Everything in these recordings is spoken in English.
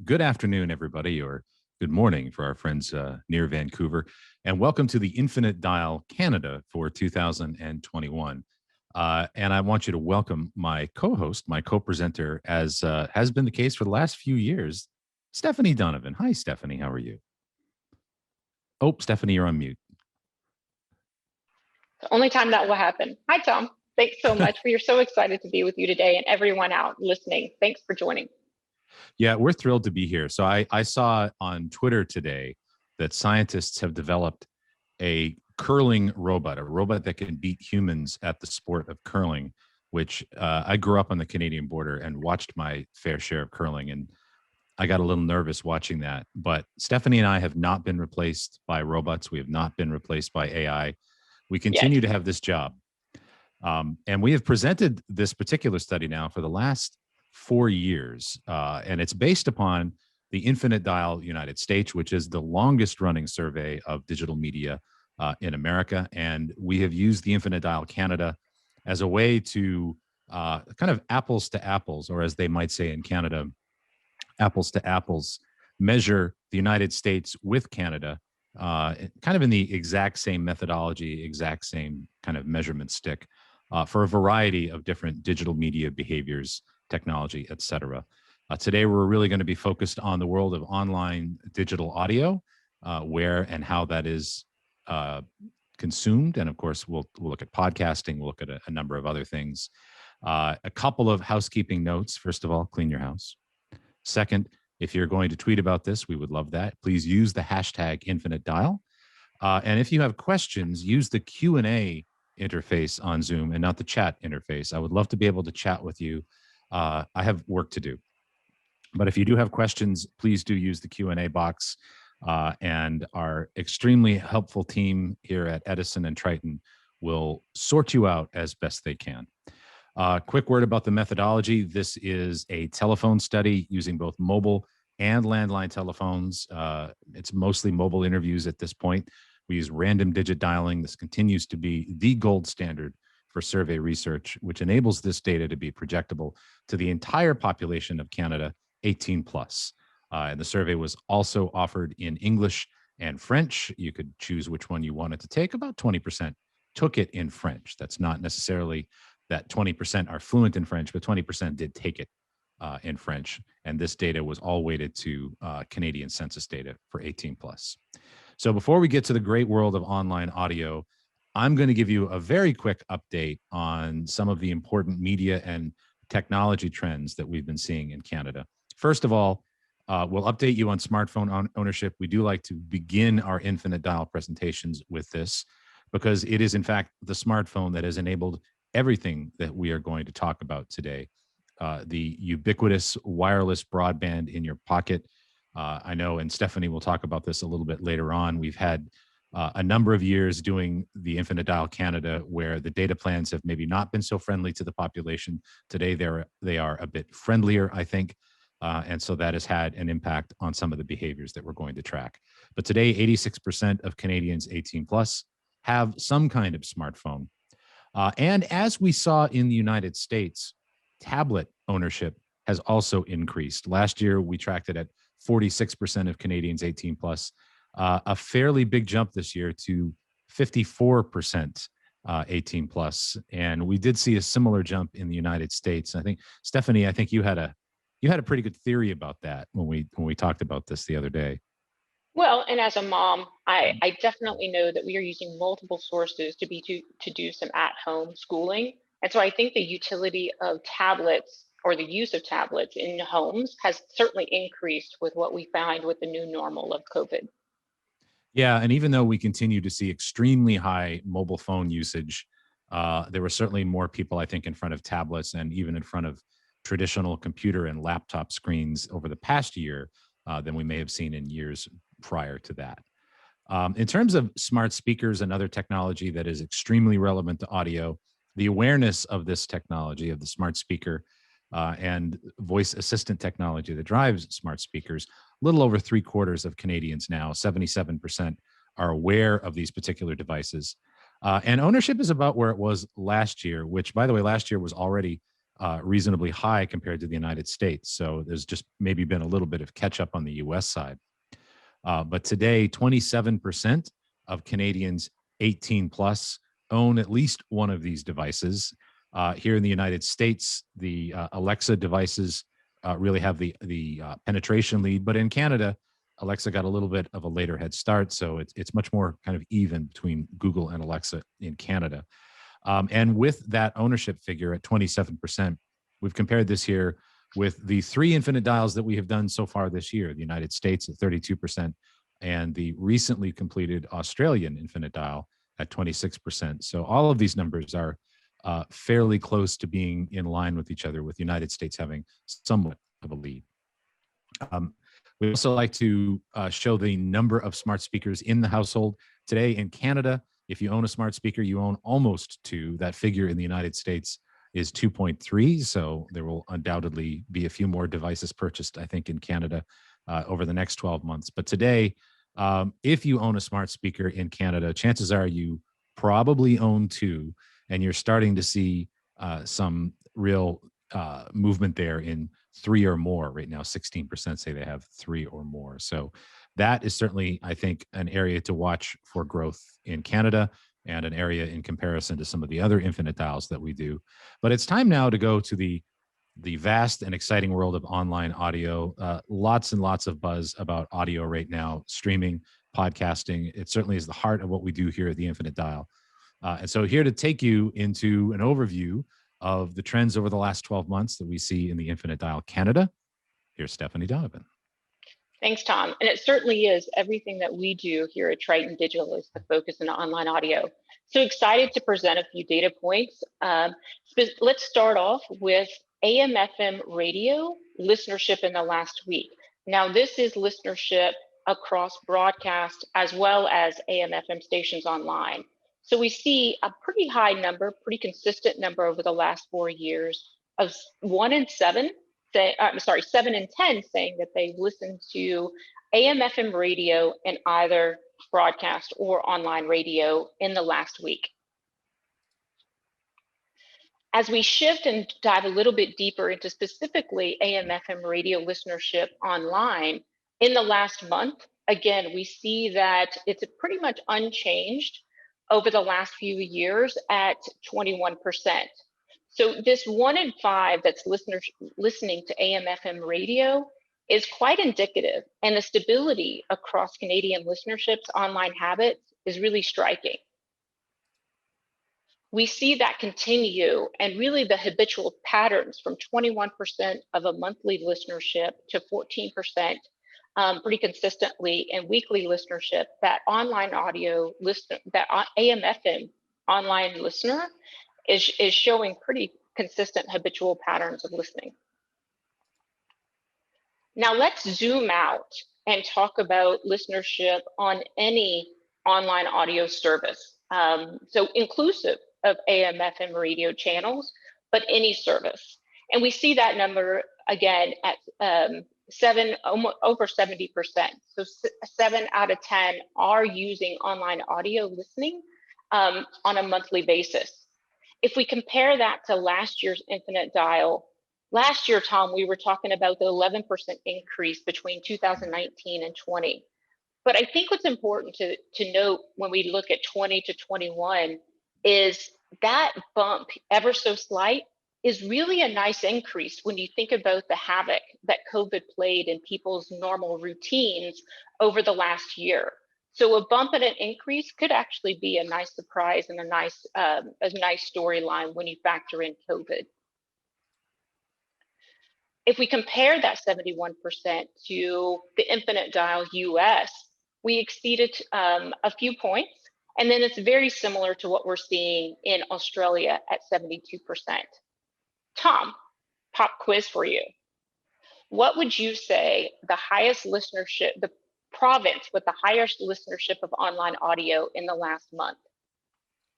Good afternoon, everybody, or good morning for our friends near Vancouver, and welcome to the Infinite Dial Canada for 2021. And I want you to welcome my co-host, my co-presenter, as has been the case for the last few years, Stephanie Donovan. Hi, Stephanie. How are you? Oh, Stephanie, you're on mute. The only time that will happen. Hi, Tom. Thanks so much. We are so excited to be with you today and everyone out listening. Thanks for joining. Yeah, we're thrilled to be here. So I saw on Twitter today that scientists have developed a curling robot, a robot that can beat humans at the sport of curling, which I grew up on the Canadian border and watched my fair share of curling. And I got a little nervous watching that. But Stephanie and I have not been replaced by robots. We have not been replaced by AI. We continue Yet. to have this job. And we have presented this particular study now for the last 4 years. And it's based upon the Infinite Dial United States, which is the longest running survey of digital media in America. And we have used the Infinite Dial Canada as a way to kind of apples to apples, or as they might say in Canada, apples to apples, measure the United States with Canada, kind of in the exact same methodology, exact same kind of measurement stick for a variety of different digital media behaviors, technology, et cetera. Today, we're really going to be focused on the world of online digital audio, where and how that is consumed. And of course, we'll look at podcasting, we'll look at a number of other things. A couple of housekeeping notes. First of all, clean your house. Second, if you're going to tweet about this, we would love that. Please use the hashtag Infinite Dial. And if you have questions, use the Q&A interface on Zoom and not the chat interface. I would love to be able to chat with you. I have work to do. But if you do have questions, please do use the Q&A box. And our extremely helpful team here at Edison and Triton will sort you out as best they can. Quick word about the methodology. This is a telephone study using both mobile and landline telephones. It's mostly mobile interviews at this point. We use random digit dialing. This continues to be the gold standard for survey research, which enables this data to be projectable to the entire population of Canada, 18 plus. And the survey was also offered in English and French. You could choose which one you wanted to take. About 20% took it in French. That's not necessarily that 20% are fluent in French, but 20% did take it in French. And this data was all weighted to Canadian census data for 18 plus. So before we get to the great world of online audio, I'm going to give you a very quick update on some of the important media and technology trends that we've been seeing in Canada. First of all, we'll update you on smartphone ownership. We do like to begin our Infinite Dial presentations with this because it is, in fact, the smartphone that has enabled everything that we are going to talk about today. The ubiquitous wireless broadband in your pocket. I know, and Stephanie will talk about this a little bit later on. We've had a number of years doing the Infinite Dial Canada where the data plans have maybe not been so friendly to the population. Today, they are a bit friendlier, I think. And so that has had an impact on some of the behaviors that we're going to track. But today, 86% of Canadians 18 plus have some kind of smartphone. And as we saw in the United States, tablet ownership has also increased. Last year, we tracked it at 46% of Canadians 18 plus, a fairly big jump this year to 54% 18 plus. And we did see a similar jump in the United States. I think, Stephanie, I think you had a pretty good theory about that when we talked about this the other day. Well, and as a mom, I definitely know that we are using multiple sources to do some at-home schooling. And so I think the utility of tablets or the use of tablets in homes has certainly increased with what we find with the new normal of COVID. Yeah, and even though we continue to see extremely high mobile phone usage, there were certainly more people, I think, in front of tablets and even in front of traditional computer and laptop screens over the past year than we may have seen in years prior to that. In terms of smart speakers and other technology that is extremely relevant to audio, the awareness of this technology, of the smart speaker and voice assistant technology that drives smart speakers, a little over 3/4 of Canadians now, 77%, are aware of these particular devices. And ownership is about where it was last year, which, by the way, last year was already reasonably high compared to the United States. So there's just maybe been a little bit of catch up on the US side. But today, 27% of Canadians 18 plus own at least one of these devices. Here in the United States, the Alexa devices really have the penetration lead. But in Canada, Alexa got a little bit of a later head start. So it's much more kind of even between Google and Alexa in Canada. And with that ownership figure at 27%, we've compared this here with the 3 infinite dials that we have done so far this year, the United States at 32%, and the recently completed Australian infinite dial at 26%. So all of these numbers are fairly close to being in line with each other, with the United States having somewhat of a lead. We also like to show the number of smart speakers in the household. Today in Canada, if you own a smart speaker, you own almost 2. That figure in the United States is 2.3. So there will undoubtedly be a few more devices purchased, I think, in Canada over the next 12 months. But today, if you own a smart speaker in Canada, chances are you probably own 2, and you're starting to see some real movement there in 3 or more. Right now, 16% say they have 3 or more. So that is certainly, I think, an area to watch for growth in Canada, and an area in comparison to some of the other infinite dials that we do. But it's time now to go to the vast and exciting world of online audio. Lots and lots of buzz about audio right now, streaming, podcasting. It certainly is the heart of what we do here at the Infinite Dial. And so here to take you into an overview of the trends over the last 12 months that we see in the Infinite Dial Canada, here's Stephanie Donovan. Thanks, Tom. And it certainly is everything that we do here at Triton Digital is the focus in online audio. So excited to present a few data points. Let's start off with AM/FM radio listenership in the last week. Now, this is listenership across broadcast as well as AM/FM stations online. So we see a pretty high number, pretty consistent number over the last 4 years of 1 in 7. 7 in 10 saying that they listen to AM/FM radio in either broadcast or online radio in the last week. As we shift and dive a little bit deeper into specifically AM/FM radio listenership online in the last month, again, we see that it's pretty much unchanged over the last few years at 21%. So this 1 in 5 that's listening to AM/FM radio is quite indicative, and the stability across Canadian listenership's online habits is really striking. We see that continue, and really the habitual patterns from 21% of a monthly listenership to 14% pretty consistently in weekly listenership, that online audio listener, that AM/FM online listener is showing pretty consistent habitual patterns of listening. Now let's zoom out and talk about listenership on any online audio service. So inclusive of AM/FM radio channels, but any service. And we see that number again at over 70%. So 7 out of 10 are using online audio listening on a monthly basis. If we compare that to last year's Infinite Dial, last year, Tom, we were talking about the 11% increase between 2019 and 20. But I think what's important to note when we look at 20 to 21 is that bump, ever so slight, is really a nice increase when you think about the havoc that COVID played in people's normal routines over the last year. So a bump and an increase could actually be a nice surprise and a nice storyline when you factor in COVID. If we compare that 71% to the Infinite Dial US, we exceeded a few points, and then it's very similar to what we're seeing in Australia at 72%. Tom, pop quiz for you. What would you say the highest listenership, the province with the highest listenership of online audio in the last month?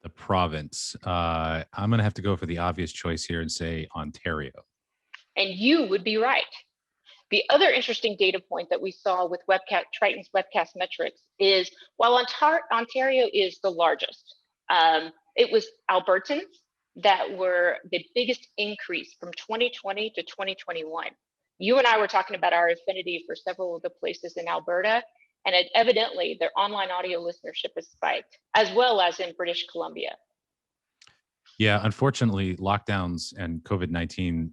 The province. I'm going to have to go for the obvious choice here and say Ontario. And you would be right. The other interesting data point that we saw with Triton's webcast metrics is while Ontario is the largest, it was Albertans that were the biggest increase from 2020 to 2021. You and I were talking about our affinity for several of the places in Alberta, and evidently their online audio listenership has spiked, as well as in British Columbia. Yeah, unfortunately, lockdowns and COVID-19,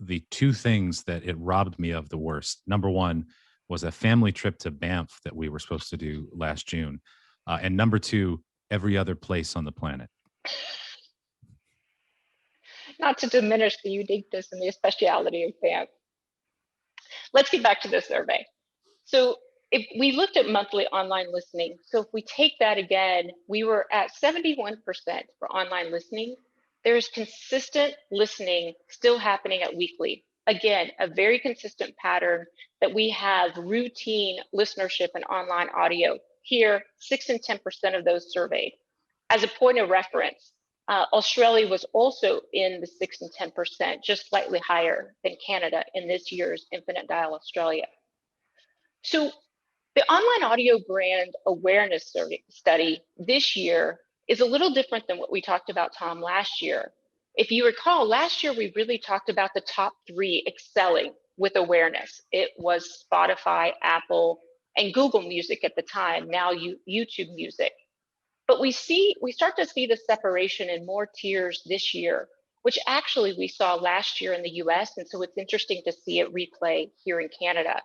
the two things that it robbed me of the worst. Number one was a family trip to Banff that we were supposed to do last June, and number two, every other place on the planet. Not to diminish the uniqueness and the speciality of Banff. Let's get back to the survey. So if we looked at monthly online listening, so if we take that again, we were at 71% for online listening. There's consistent listening still happening at weekly. Again, a very consistent pattern that we have routine listenership and online audio. Here, 6 and 10% of those surveyed. As a point of reference, Australia was also in the 6 and 10%, just slightly higher than Canada in this year's Infinite Dial Australia. So the online audio brand awareness study this year is a little different than what we talked about, Tom, last year. If you recall, last year we really talked about the top 3 excelling with awareness. It was Spotify, Apple, and Google Music at the time, now YouTube Music. But we start to see the separation in more tiers this year, which actually we saw last year in the US, and so it's interesting to see it replay here in Canada.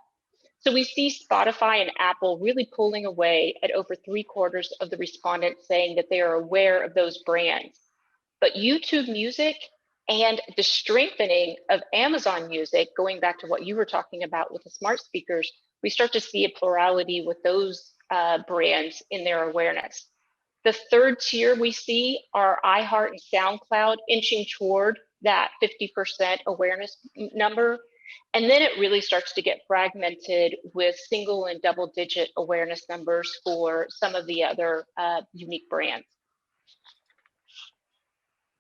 So we see Spotify and Apple really pulling away at over 3/4 of the respondents saying that they are aware of those brands. But YouTube Music and the strengthening of Amazon Music, going back to what you were talking about with the smart speakers, we start to see a plurality with those brands in their awareness. The third tier we see are iHeart and SoundCloud inching toward that 50% awareness number. And then it really starts to get fragmented with single and double digit awareness numbers for some of the other unique brands.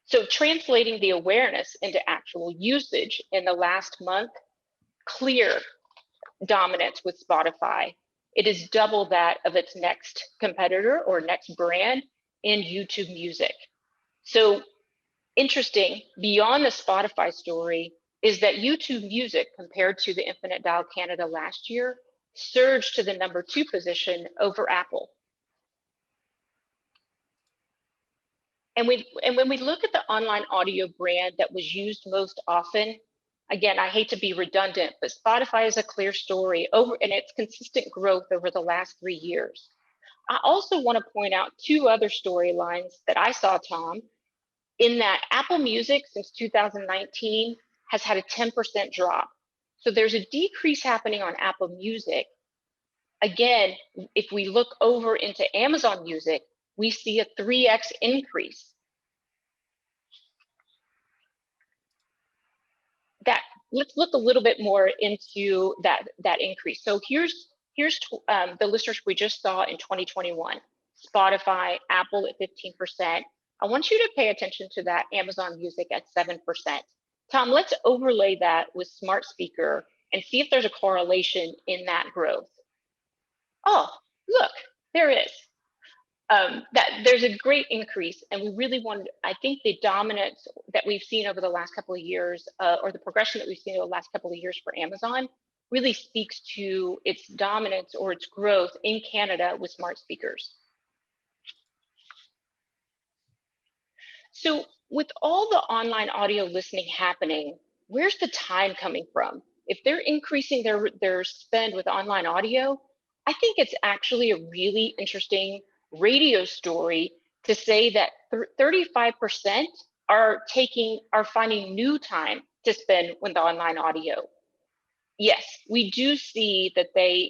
So translating the awareness into actual usage in the last month, clear dominance with Spotify. It is double that of its next competitor or next brand in YouTube Music. So interesting, beyond the Spotify story, is that YouTube Music, compared to the Infinite Dial Canada last year, surged to the number 2 position over Apple. And when we look at the online audio brand that was used most often, again, I hate to be redundant, but Spotify is a clear story and its consistent growth over the last 3 years. I also want to point out 2 other storylines that I saw, Tom, in that Apple Music since 2019 has had a 10% drop. So there's a decrease happening on Apple Music. Again, if we look over into Amazon Music, we see a 3x increase. Let's look a little bit more into that increase. So here's the listeners we just saw in 2021. Spotify, Apple at 15%. I want you to pay attention to that Amazon Music at 7%. Tom, let's overlay that with smart speaker and see if there's a correlation in that growth. Oh, look, there is. That there's a great increase, and we really want. I think the dominance that we've seen over the last couple of years, or the progression that we've seen over the last couple of years for Amazon, really speaks to its dominance or its growth in Canada with smart speakers. So with all the online audio listening happening, where's the time coming from? If they're increasing their spend with online audio, I think it's actually a really interesting radio story to say that 35% are finding new time to spend with online audio. Yes, we do see that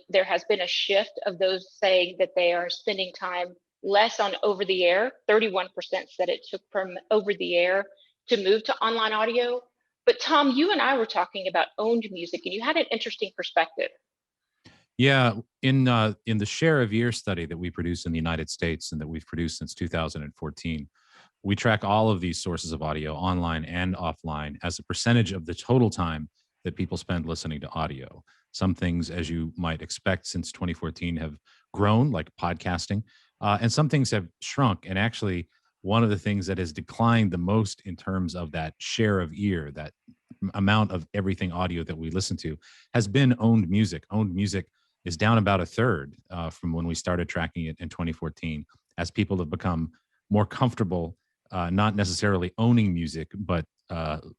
there has been a shift of those saying that they are spending time less on over the air. 31% said it took from over the air to move to online audio. But Tom, you and I were talking about owned music, and you had an interesting perspective. Yeah, in the share of year study that we produce in the United States and that we've produced since 2014, we track all of these sources of audio, online and offline, as a percentage of the total time that people spend listening to audio. Some things, as you might expect, since 2014 have grown, like podcasting, and some things have shrunk. And actually, one of the things that has declined the most in terms of that share of ear, that amount of everything audio that we listen to, has been owned music. Owned music is down about a third from when we started tracking it in 2014, as people have become more comfortable not necessarily owning music, but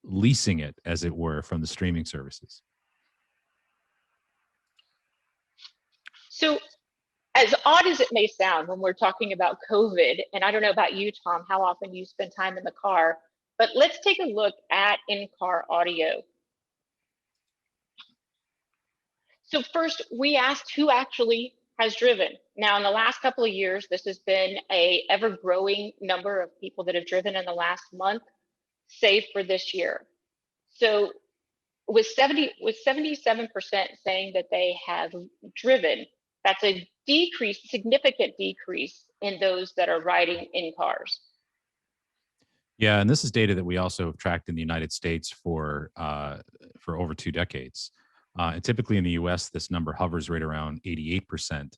leasing it, as it were, from the streaming services. So, as odd as it may sound when we're talking about COVID, and I don't know about you, Tom, how often you spend time in the car, but let's take a look at in-car audio. So first, we asked who actually has driven. Now, in the last couple of years, this has been a ever-growing number of people that have driven in the last month, save for this year. So with 77% saying that they have driven, that's a decrease, significant decrease in those that are riding in cars. Yeah, and this is data that we also have tracked in the United States for over 2 decades. And typically in the U.S., this number hovers right around 88%.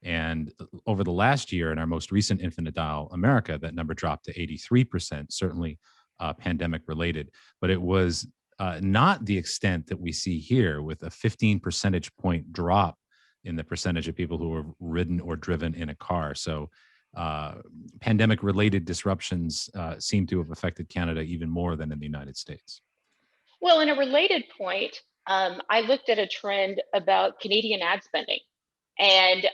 And over the last year, in our most recent Infinite Dial America, that number dropped to 83%, certainly pandemic related. But it was not the extent that we see here, with a 15 percentage point drop in the percentage of people who have ridden or driven in a car. So pandemic related disruptions seem to have affected Canada even more than in the United States. Well, in a related point, I looked at a trend about Canadian ad spending. And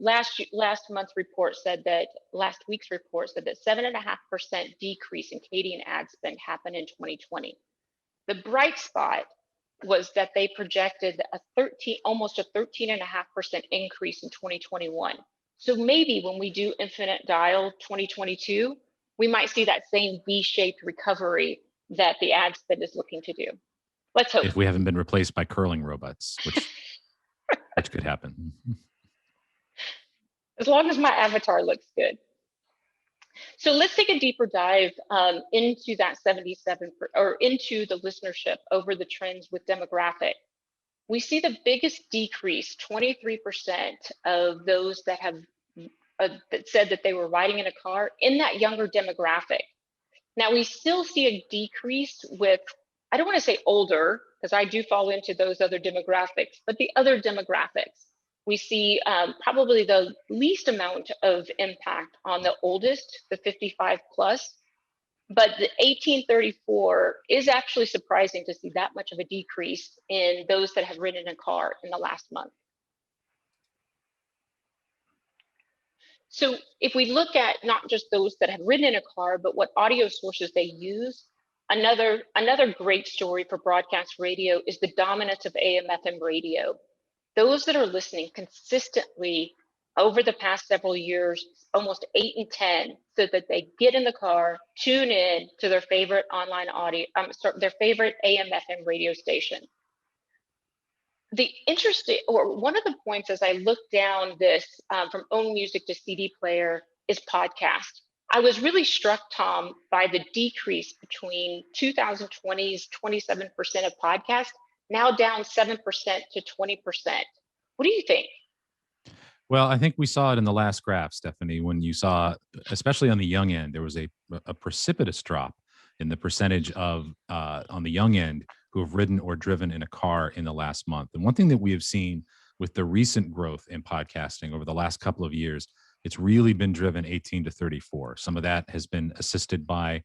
last week's report said that 7.5% decrease in Canadian ad spend happened in 2020. The bright spot was that they projected almost a 13.5% increase in 2021. So maybe when we do Infinite Dial 2022, we might see that same V-shaped recovery that the ad spend is looking to do. Let's hope. If we haven't been replaced by curling robots, which could happen. As long as my avatar looks good. So let's take a deeper dive into that 77 or into the listenership over the trends with demographic. We see the biggest decrease, 23% of those that have that said that they were riding in a car in that younger demographic. Now we still see a decrease with, I don't want to say older, because I do fall into those other demographics, but the other demographics. We see probably the least amount of impact on the oldest, the 55 plus, but the 1834 is actually surprising to see that much of a decrease in those that have ridden a car in the last month. So if we look at not just those that have ridden in a car, but what audio sources they use, another great story for broadcast radio is the dominance of AM/FM radio. Those that are listening consistently over the past several years, almost 8 and 10, so that they get in the car, tune in to their favorite online audio, their favorite AM/FM radio station. One of the points as I looked down this from own music to CD player is podcast. I was really struck, Tom, by the decrease between 2020's 27% of podcasts, now down 7% to 20%. What do you think? Well, I think we saw it in the last graph, Stephanie, when you saw, especially on the young end, there was a precipitous drop in the percentage of on the young end who have ridden or driven in a car in the last month. And one thing that we have seen with the recent growth in podcasting over the last couple of years, it's really been driven 18 to 34. Some of that has been assisted by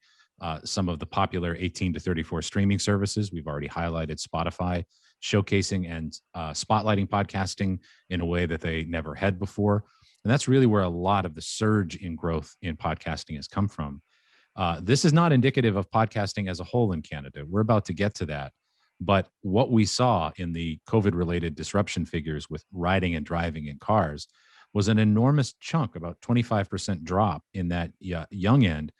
some of the popular 18 to 34 streaming services. We've already highlighted Spotify showcasing and spotlighting podcasting in a way that they never had before. And that's really where a lot of the surge in growth in podcasting has come from. This is not indicative of podcasting as a whole in Canada. We're about to get to that. But what we saw in the COVID-related disruption figures with riding and driving in cars was an enormous chunk, about 25% drop in that young end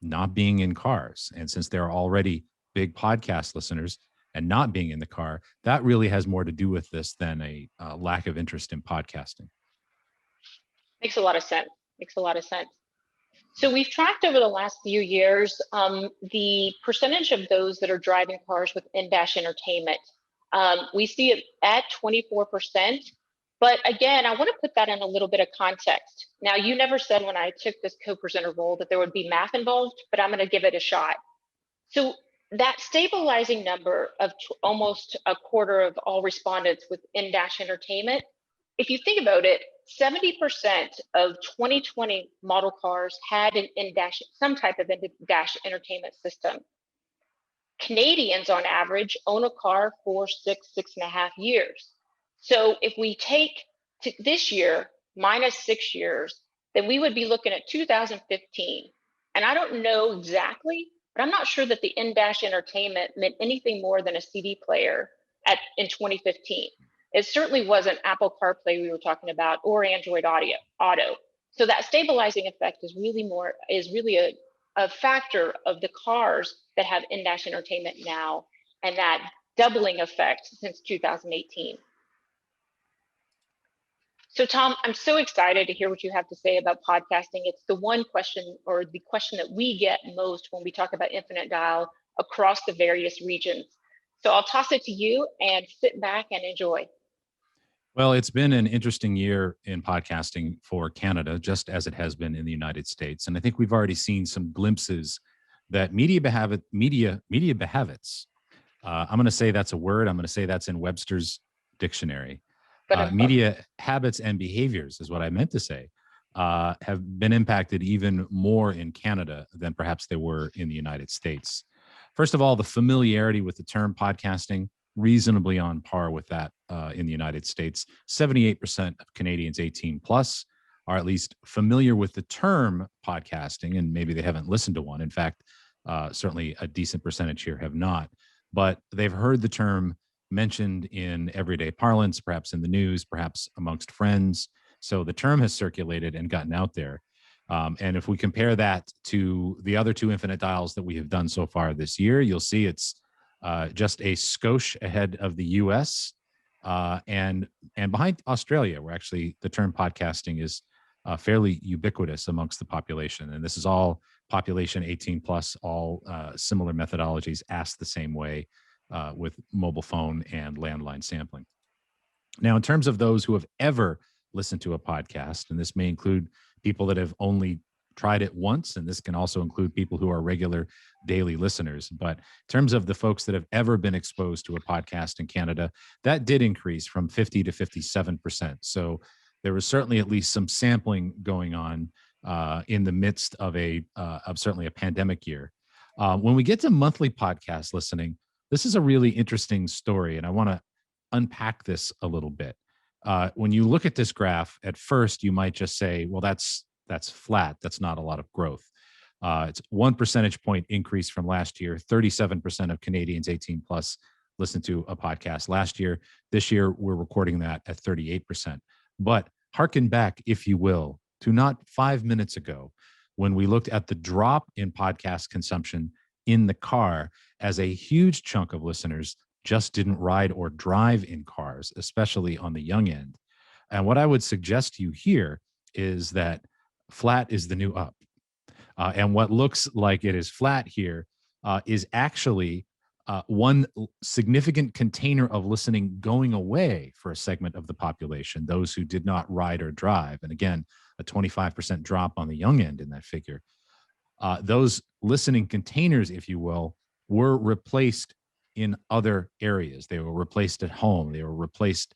not being in cars. And since they're already big podcast listeners and not being in the car, that really has more to do with this than a lack of interest in podcasting. Makes a lot of sense. Makes a lot of sense. So we've tracked over the last few years the percentage of those that are driving cars with in-dash entertainment. We see it at 24%, But again, I want to put that in a little bit of context. Now, you never said when I took this co-presenter role that there would be math involved, but I'm going to give it a shot. So that stabilizing number of almost a quarter of all respondents with in-dash entertainment, if you think about it, 70% of 2020 model cars had an in-dash, some type of in-dash entertainment system. Canadians on average own a car for 6.5 years. So if we take this year minus 6 years, then we would be looking at 2015. And I don't know exactly, but I'm not sure that the in-dash entertainment meant anything more than a CD player in 2015. It certainly wasn't Apple CarPlay we were talking about or Android Auto. So that stabilizing effect is really a factor of the cars that have in-dash entertainment now, and that doubling effect since 2018. So Tom, I'm so excited to hear what you have to say about podcasting. It's the one question, or the question that we get most when we talk about infinite dial across the various regions. So I'll toss it to you and sit back and enjoy. Well, it's been an interesting year in podcasting for Canada, just as it has been in the United States. And I think we've already seen some glimpses that media behaviours, I'm going to say that's a word. I'm going to say that's in Webster's dictionary. Media habits and behaviors is what I meant to say, have been impacted even more in Canada than perhaps they were in the United States. First of all, the familiarity with the term podcasting, reasonably on par with that in the United States. 78% of Canadians 18 plus are at least familiar with the term podcasting, and maybe they haven't listened to one. In fact, certainly a decent percentage here have not, but they've heard the term mentioned in everyday parlance, perhaps in the news, perhaps amongst friends. So the term has circulated and gotten out there. And if we compare that to the other two infinite dials that we have done so far this year, you'll see it's just a skosh ahead of the US and behind Australia, where actually the term podcasting is fairly ubiquitous amongst the population. And this is all population 18 plus, all similar methodologies asked the same way with mobile phone and landline sampling. Now, in terms of those who have ever listened to a podcast, and this may include people that have only tried it once, and this can also include people who are regular daily listeners. But in terms of the folks that have ever been exposed to a podcast in Canada, that did increase from 50 to 57%. So there was certainly at least some sampling going on in the midst of certainly a pandemic year. When we get to monthly podcast listening, this is a really interesting story, and I want to unpack this a little bit. When you look at this graph, at first you might just say, well, that's flat. That's not a lot of growth. It's 1 percentage point increase from last year. 37% of Canadians 18 plus listened to a podcast last year. This year, we're recording that at 38%. But hearken back, if you will, to not 5 minutes ago, when we looked at the drop in podcast consumption in the car, as a huge chunk of listeners just didn't ride or drive in cars, especially on the young end. And what I would suggest to you here is that flat is the new up. And what looks like it is flat here is actually one significant container of listening going away for a segment of the population, those who did not ride or drive. And again, a 25% drop on the young end in that figure. Those listening containers, if you will, were replaced in other areas. They were replaced at home. They were replaced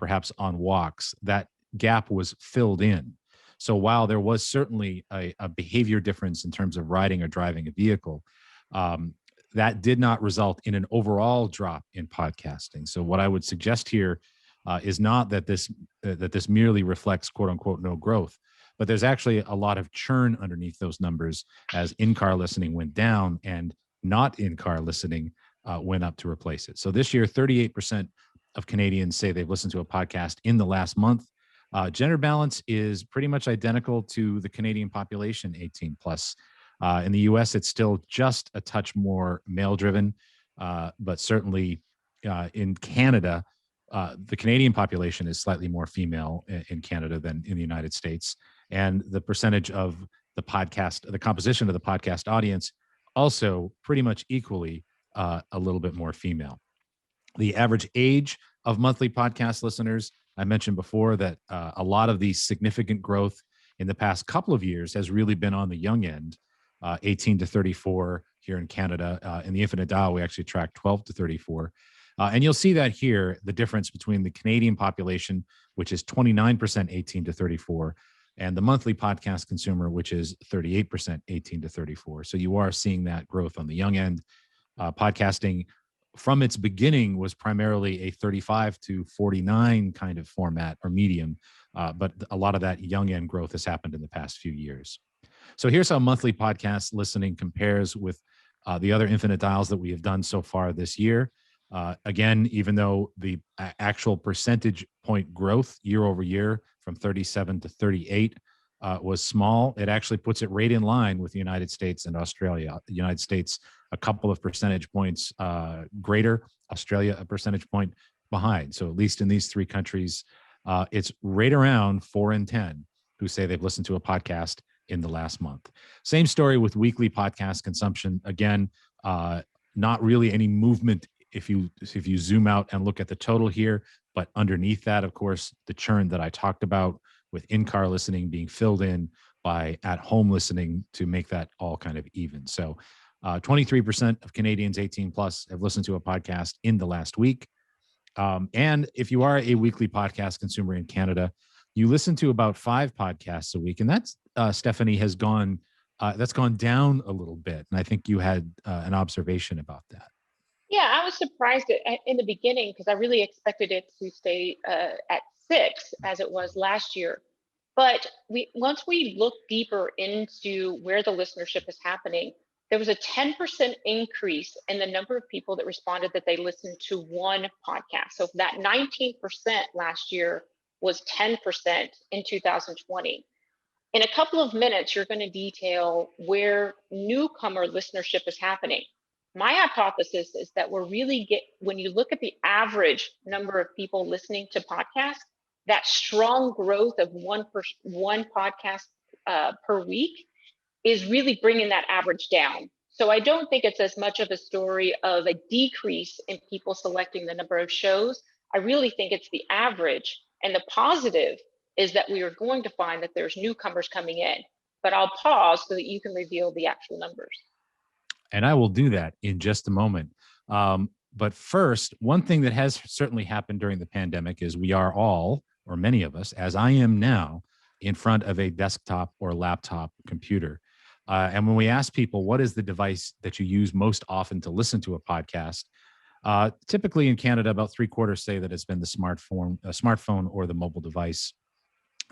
perhaps on walks. That gap was filled in. So while there was certainly a behavior difference in terms of riding or driving a vehicle, that did not result in an overall drop in podcasting. So what I would suggest here is not that this merely reflects "quote unquote" no growth, but there's actually a lot of churn underneath those numbers as in-car listening went down and not in-car listening went up to replace it. So this year, 38% of Canadians say they've listened to a podcast in the last month. Gender balance is pretty much identical to the Canadian population, 18 plus. In the US, it's still just a touch more male-driven, but certainly in Canada, the Canadian population is slightly more female in Canada than in the United States. And the percentage of the composition of the podcast audience, also pretty much equally a little bit more female. The average age of monthly podcast listeners, I mentioned before that a lot of the significant growth in the past couple of years has really been on the young end, 18 to 34 here in Canada. In the Infinite Dial, we actually track 12 to 34. And you'll see that here, the difference between the Canadian population, which is 29% 18 to 34, and the monthly podcast consumer, which is 38% 18 to 34. So you are seeing that growth on the young end. Podcasting from its beginning was primarily a 35 to 49 kind of format or medium, but a lot of that young end growth has happened in the past few years. So here's how monthly podcast listening compares with the other Infinite Dials that we have done so far this year. Again, even though the actual percentage point growth year over year from 37 to 38 was small, it actually puts it right in line with the United States and Australia. The United States, a couple of percentage points greater, Australia, a percentage point behind. So at least in these three countries, it's right around 4 in 10 who say they've listened to a podcast in the last month. Same story with weekly podcast consumption. Again, not really any movement if you zoom out and look at the total here, but underneath that, of course, the churn that I talked about with in-car listening being filled in by at-home listening to make that all kind of even. So 23% of Canadians 18 plus have listened to a podcast in the last week. And if you are a weekly podcast consumer in Canada, you listen to about 5 podcasts a week. And that's, Stephanie, that's gone down a little bit. And I think you had an observation about that. Yeah, I was surprised in the beginning because I really expected it to stay at 6 as it was last year. But once we look deeper into where the listenership is happening, there was a 10% increase in the number of people that responded that they listened to one podcast. So that 19% last year was 10% in 2020. In a couple of minutes, you're going to detail where newcomer listenership is happening. My hypothesis is that when you look at the average number of people listening to podcasts, that strong growth of one podcast per week is really bringing that average down. So I don't think it's as much of a story of a decrease in people selecting the number of shows. I really think it's the average. And the positive is that we are going to find that there's newcomers coming in. But I'll pause so that you can reveal the actual numbers. And I will do that in just a moment. But first, one thing that has certainly happened during the pandemic is we are all, or many of us, as I am now, in front of a desktop or laptop computer. And when we ask people, what is the device that you use most often to listen to a podcast? Typically in Canada, about 3/4 say that it's been the smartphone or the mobile device.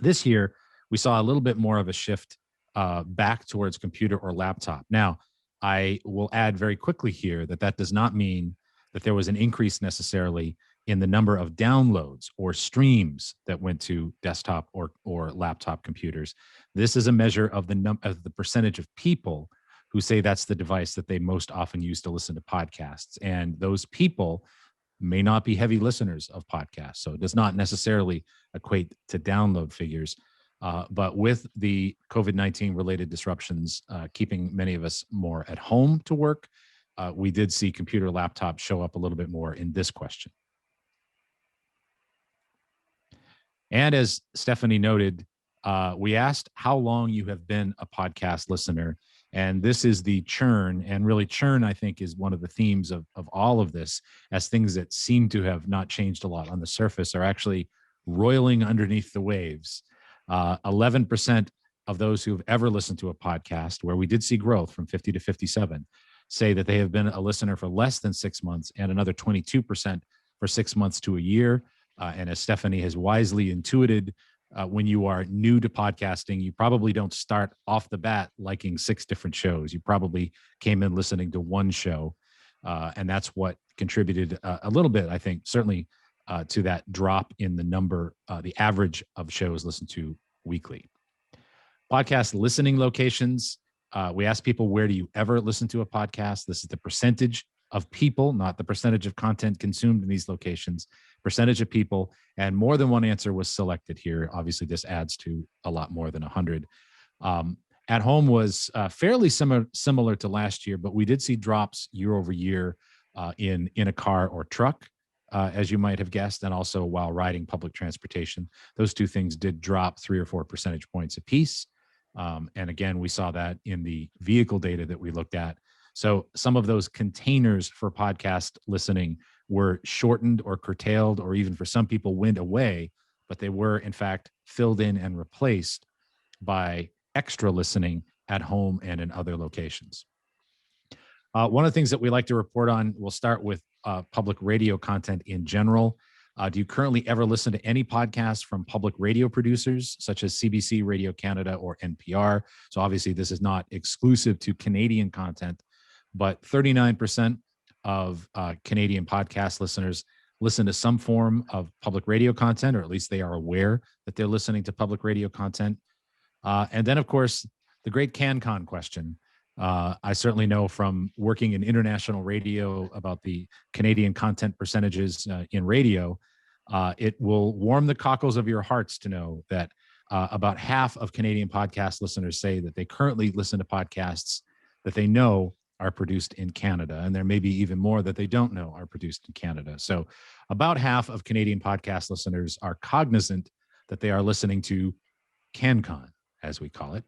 This year, we saw a little bit more of a shift back towards computer or laptop. Now, I will add very quickly here that does not mean that there was an increase necessarily in the number of downloads or streams that went to desktop or laptop computers. This is a measure of the percentage of people who say that's the device that they most often use to listen to podcasts. And those people may not be heavy listeners of podcasts. So it does not necessarily equate to download figures. But with the COVID-19 related disruptions, keeping many of us more at home to work, we did see computer laptop show up a little bit more in this question. And as Stephanie noted, we asked how long you have been a podcast listener. And this is the churn. And really churn, I think, is one of the themes of all of this, as things that seem to have not changed a lot on the surface are actually roiling underneath the waves. 11% of those who've ever listened to a podcast, where we did see growth from 50 to 57, say that they have been a listener for less than 6 months, and another 22% for 6 months to a year. And as Stephanie has wisely intuited, when you are new to podcasting, you probably don't start off the bat liking 6 different shows. You probably came in listening to one show. And that's what contributed a little bit, I think, certainly to that drop in the number, the average of shows listened to weekly. Podcast listening locations. We ask people, where do you ever listen to a podcast? This is the percentage of people, not the percentage of content consumed in these locations, percentage of people. And more than one answer was selected here. Obviously, this adds to a lot more than 100. At home was fairly similar to last year, but we did see drops year over year in a car or truck. as you might have guessed, and also while riding public transportation. Those two things did drop 3 or 4 percentage points apiece. And again, we saw that in the vehicle data that we looked at. So some of those containers for podcast listening were shortened or curtailed, or even for some people went away, but they were in fact filled in and replaced by extra listening at home and in other locations. One of the things that we like to report on, we'll start with public radio content in general. Do you currently ever listen to any podcasts from public radio producers such as CBC, Radio Canada, or NPR? So obviously this is not exclusive to Canadian content, but 39% of Canadian podcast listeners listen to some form of public radio content, or at least they are aware that they're listening to public radio content. And then, of course, the great CanCon question. I certainly know from working in international radio about the Canadian content percentages in radio. It will warm the cockles of your hearts to know that about half of Canadian podcast listeners say that they currently listen to podcasts that they know are produced in Canada. And there may be even more that they don't know are produced in Canada. So about half of Canadian podcast listeners are cognizant that they are listening to CanCon, as we call it.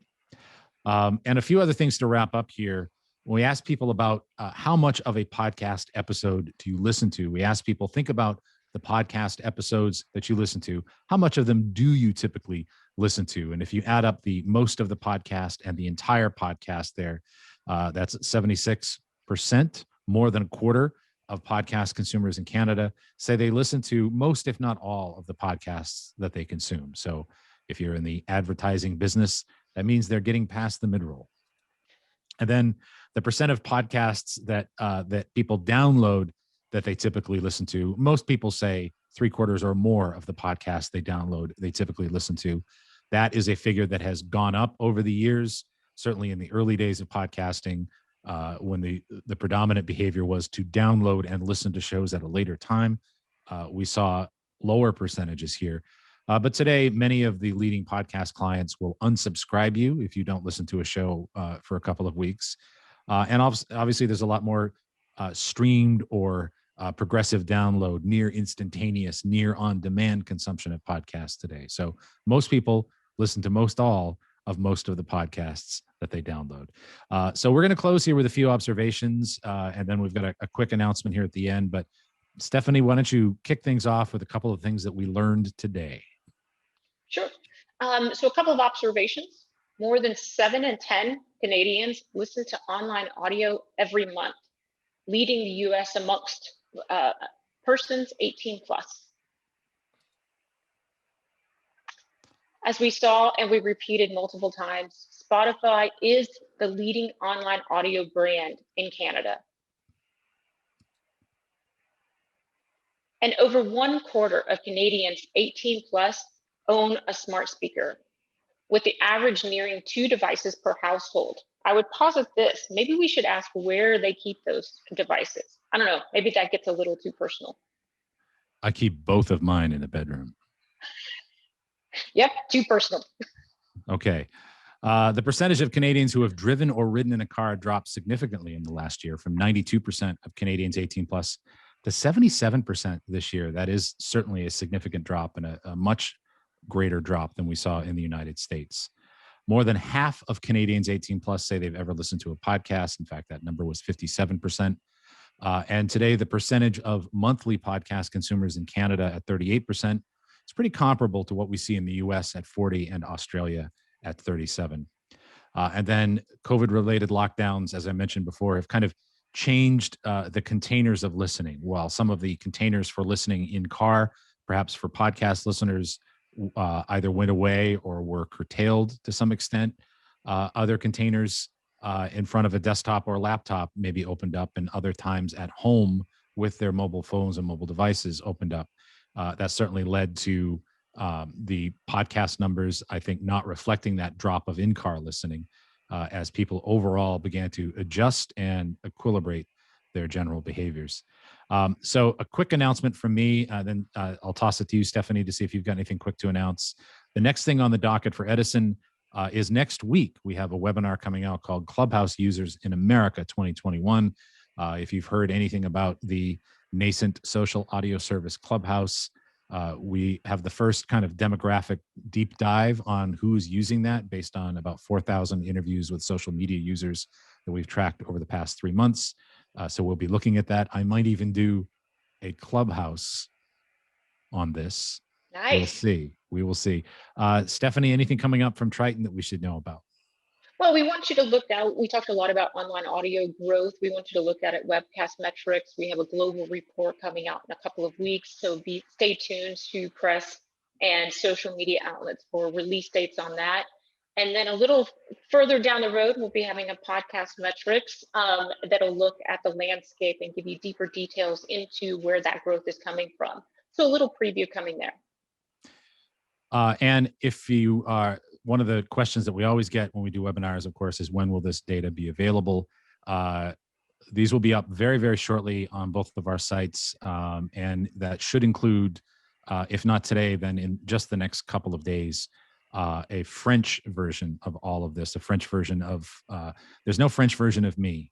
And a few other things to wrap up here. When we ask people about how much of a podcast episode do you listen to, we ask people, think about the podcast episodes that you listen to. How much of them do you typically listen to? And if you add up the most of the podcast and the entire podcast there, that's 76%, more than a quarter of podcast consumers in Canada say they listen to most, if not all, of the podcasts that they consume. So if you're in the advertising business, that means they're getting past the mid-roll. And then the percent of podcasts that people download that they typically listen to, most people say 3/4 or more of the podcasts they download, they typically listen to. That is a figure that has gone up over the years, certainly in the early days of podcasting, when the predominant behavior was to download and listen to shows at a later time. We saw lower percentages here. But today, many of the leading podcast clients will unsubscribe you if you don't listen to a show for a couple of weeks. And obviously, there's a lot more streamed or progressive download, near instantaneous, near on-demand consumption of podcasts today. So most people listen to most all of most of the podcasts that they download. So we're going to close here with a few observations, and then we've got a quick announcement here at the end. But Stephanie, why don't you kick things off with a couple of things that we learned today? Sure. So a couple of observations. More than 7 in 10 Canadians listen to online audio every month, leading the US amongst persons 18 plus. As we saw and we repeated multiple times, Spotify is the leading online audio brand in Canada. And over 1/4 of Canadians 18 plus own a smart speaker, with the average nearing 2 devices per household. I would posit this, maybe we should ask where they keep those devices. I don't know, maybe that gets a little too personal. I keep both of mine in the bedroom. Yep, too personal. Okay. The percentage of Canadians who have driven or ridden in a car dropped significantly in the last year, from 92% of Canadians 18 plus to 77% this year. That is certainly a significant drop, and a much greater drop than we saw in the United States. More than half of Canadians 18 plus say they've ever listened to a podcast. In fact, that number was 57%. And today, the percentage of monthly podcast consumers in Canada at 38%. It's pretty comparable to what we see in the US at 40 and Australia at 37. And then COVID-related lockdowns, as I mentioned before, have kind of changed the containers of listening. While some of the containers for listening in car, perhaps for podcast listeners, either went away or were curtailed to some extent, other containers in front of a desktop or laptop maybe opened up, and other times at home with their mobile phones and mobile devices opened up. That certainly led to the podcast numbers, I think, not reflecting that drop of in-car listening as people overall began to adjust and equilibrate their general behaviors. So a quick announcement from me, then I'll toss it to you, Stephanie, to see if you've got anything quick to announce. The next thing on the docket for Edison is next week. We have a webinar coming out called Clubhouse Users in America 2021. If you've heard anything about the nascent social audio service Clubhouse. We have the first kind of demographic deep dive on who's using that based on about 4,000 interviews with social media users that we've tracked over the past 3 months. So we'll be looking at that. I might even do a Clubhouse on this. Nice. We'll see. We will see. Stephanie, anything coming up from Triton that we should know about? Well, we want you to look out. We talked a lot about online audio growth. We want you to look at webcast metrics. We have a global report coming out in a couple of weeks. So stay tuned to press and social media outlets for release dates on that. And then a little further down the road, we'll be having a podcast metrics that'll look at the landscape and give you deeper details into where that growth is coming from. So a little preview coming there. And if you are, one of the questions that we always get when we do webinars, of course, is when will this data be available? These will be up very, very shortly on both of our sites. And that should include, if not today, then in just the next couple of days, a French version of all of this, a French version of, there's no French version of me,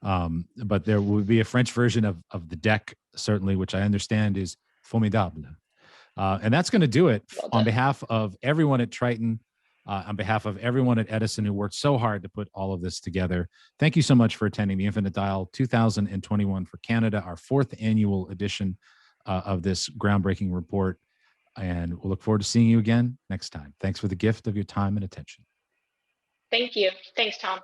but there will be a French version of the deck, certainly, which I understand is formidable. And that's going to do it on behalf of everyone at Triton, on behalf of everyone at Edison who worked so hard to put all of this together. Thank you so much for attending the Infinite Dial 2021 for Canada, our 4th annual edition of this groundbreaking report. And we'll look forward to seeing you again next time. Thanks for the gift of your time and attention. Thank you. Thanks, Tom.